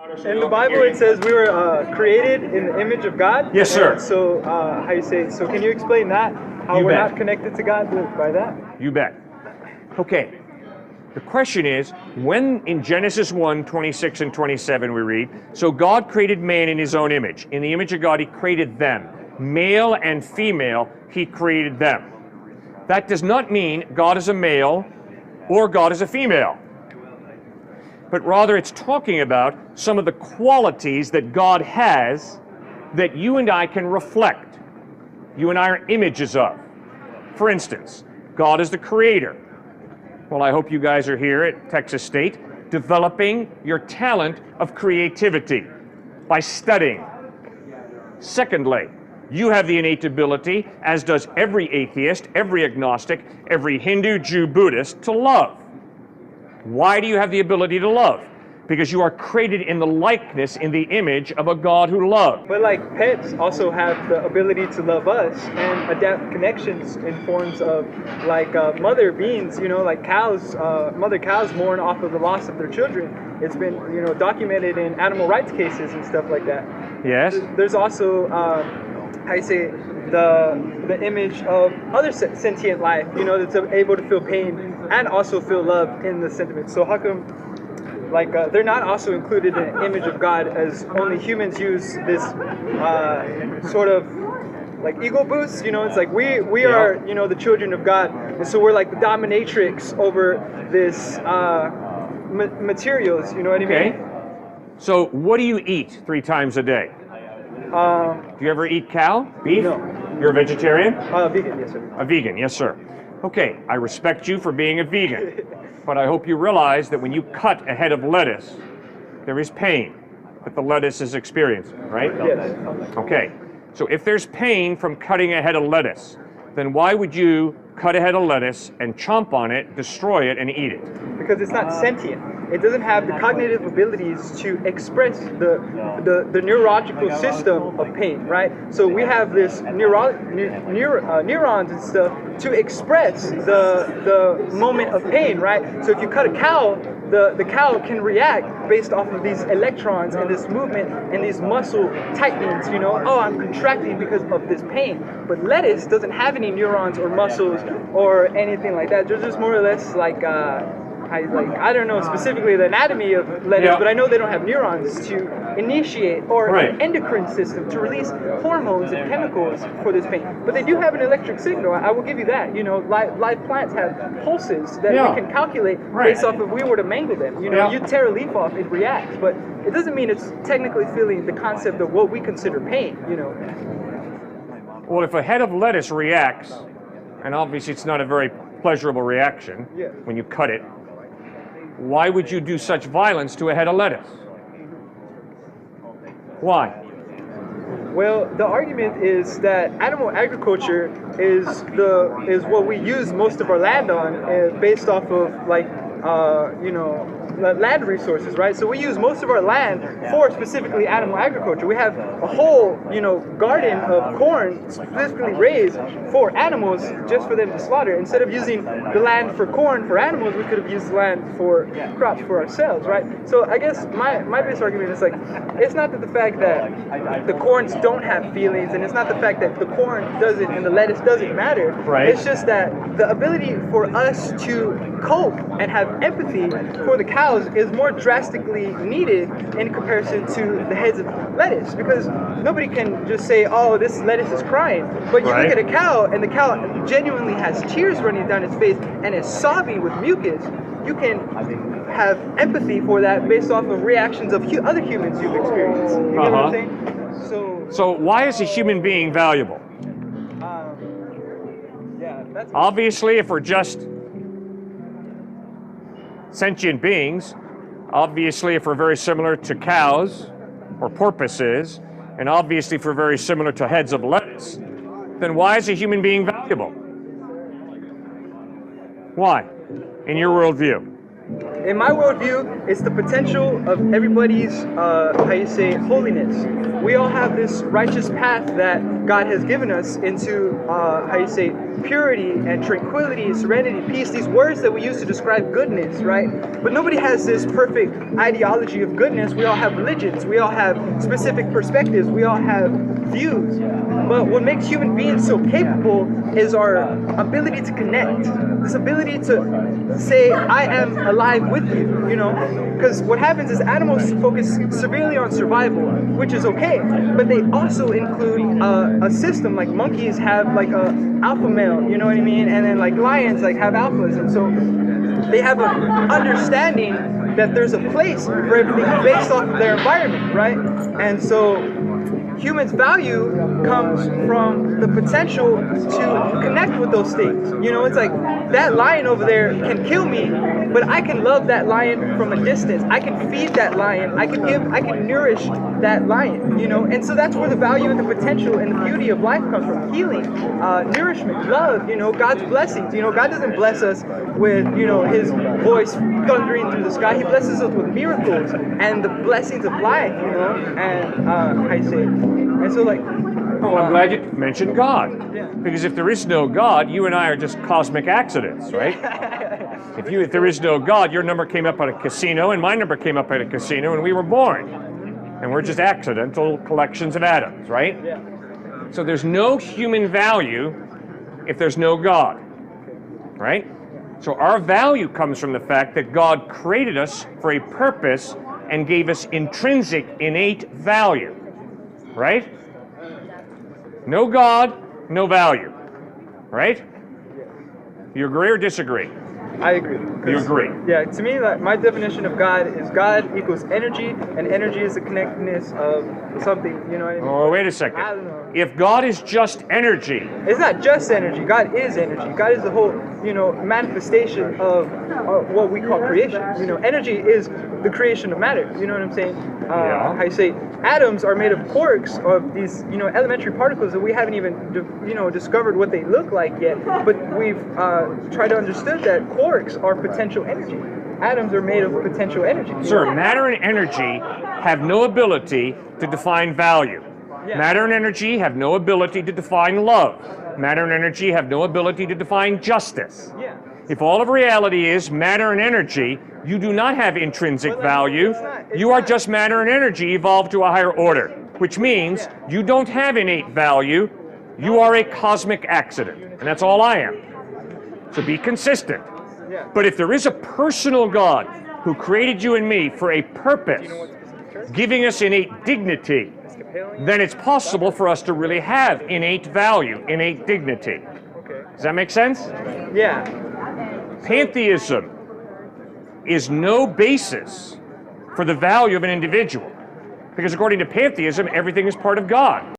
In the Bible, it says we were created in the image of God. Yes, sir. And so, how you say? So, can you explain that? How You we're bet. not connected to God by that? You bet. Okay. The question is, when in Genesis 1, 26 and 27 we read, so God created man in his own image. In the image of God, he created them. Male and female, he created them. That does not mean God is a male or God is a female. But rather it's talking about some of the qualities that God has that you and I can reflect. You and I are images of. For instance, God is the creator. Well, I hope you guys are here at Texas State developing your talent of creativity by studying. Secondly, you have the innate ability, as does every atheist, every agnostic, every Hindu, Jew, Buddhist, to love. Why do you have the ability to love? Because you are created in the likeness, in the image of a God who loves. But like pets also have the ability to love us and adapt connections in forms of like mother beings, like cows, mother cows mourn off of the loss of their children. It's been, documented in animal rights cases and stuff like that. Yes. There's also, how you say, the image of other sentient life, that's able to feel pain and also feel love in the sentiment. So how come, they're not also included in the image of God, as only humans use this sort of like ego boost? It's like we are, the children of God, and so we're like the dominatrix over this materials. You know what I mean? So what do you eat 3 times a day? Do you ever eat cow? Beef? No. You're a vegetarian? Vegan, yes sir. A vegan, yes sir. Okay, I respect you for being a vegan, but I hope you realize that when you cut a head of lettuce, there is pain that the lettuce is experiencing, right? Yes. Okay, so if there's pain from cutting a head of lettuce, then why would you cut a head of lettuce and chomp on it, destroy it, and eat it? Because it's not sentient. It doesn't have the cognitive abilities to express the neurological system of pain, right? So we have this neurons and stuff to express the moment of pain, right? So if you cut a cow, the cow can react based off of these electrons and this movement and these muscle tightenings, oh, I'm contracting because of this pain. But lettuce doesn't have any neurons or muscles or anything like that. They're just more or less like I don't know specifically the anatomy of lettuce, but I know they don't have neurons to initiate or an endocrine system to release hormones and chemicals for this pain. But they do have an electric signal. I will give you that. Live plants have pulses that we can calculate based off if we were to mangle them. You tear a leaf off, it reacts, but it doesn't mean it's technically feeling the concept of what we consider pain. Well, if a head of lettuce reacts, and obviously it's not a very pleasurable reaction when you cut it, why would you do such violence to a head of lettuce? Why? Well, the argument is that animal agriculture is what we use most of our land on, based off of land resources, right? So we use most of our land for specifically animal agriculture. We have a whole, garden of corn specifically raised for animals, just for them to slaughter. Instead of using the land for corn for animals, we could have used the land for crops for ourselves, right? So I guess my base argument is it's not that the fact that the corns don't have feelings, and it's not the fact that the corn doesn't and the lettuce doesn't matter. Right. It's just that the ability for us to cope and have empathy for the cows is more drastically needed in comparison to the heads of lettuce, because nobody can just say, oh, this lettuce is crying, but you look at a cow and the cow genuinely has tears running down its face and is sobbing with mucus. You can have empathy for that based off of reactions of other humans you've experienced. You know what I'm saying? So why is a human being valuable? Obviously, if we're just sentient beings, obviously if we're very similar to cows or porpoises, and obviously if we're very similar to heads of lettuce, then why is a human being valuable? Why, in your worldview? In my worldview, it's the potential of everybody's, holiness. We all have this righteous path that God has given us into, purity and tranquility, serenity, peace, these words that we use to describe goodness, right? But nobody has this perfect ideology of goodness. We all have religions. We all have specific perspectives. We all have views. But what makes human beings so capable is our ability to connect. This ability to say, I am alive with you, you know? Because what happens is animals focus severely on survival, which is okay, but they also include a system, like monkeys have like a alpha male, you know what I mean? And then like lions like have alphas, and so they have an understanding that there's a place for everything based off of their environment, right? And so humans' value comes from the potential to connect with those things. You know, it's like that lion over there can kill me, but I can love that lion from a distance. I can feed that lion. I can nourish that lion, you know? And so that's where the value and the potential and the beauty of life comes from. Healing, nourishment, love, you know, God's blessings. You know, God doesn't bless us with, you know, his voice thundering through the sky. He blesses us with miracles and the blessings of life, you know? And and so, like, well, I'm glad you mentioned God. Yeah. Because if there is no God, you and I are just cosmic accidents, right? If there is no God, your number came up at a casino and my number came up at a casino and we were born. And we're just accidental collections of atoms, right? Yeah. So there's no human value if there's no God, right? So our value comes from the fact that God created us for a purpose and gave us intrinsic, innate value, right? No God, no value, right? You agree or disagree? I agree. You agree? Yeah, to me, like, my definition of God is God equals energy, and energy is the connectedness of something, you know what I mean? Oh, wait a second. I don't know. If God is just energy, It's not just energy. God is energy. God is the whole, you know, manifestation of what we call creation. You know, energy is the creation of matter. You know what I'm saying? Yeah. How you say atoms are made of quarks, of these, you know, elementary particles that we haven't even, discovered what they look like yet. But we've tried to understand that quarks are potential energy. Atoms are made of potential energy. sir, matter and energy have no ability to define value. Yeah. Matter and energy have no ability to define love. Matter and energy have no ability to define justice. Yeah. If all of reality is matter and energy, you do not have intrinsic value. it's You are not. just matter and energy evolved to a higher order, which means you don't have innate value. You are a cosmic accident, and that's all I am. So be consistent. Yeah. But if there is a personal God who created you and me for a purpose, giving us innate dignity, then it's possible for us to really have innate value, innate dignity. Okay. Does that make sense? Yeah. Pantheism is no basis for the value of an individual. Because according to pantheism, everything is part of God.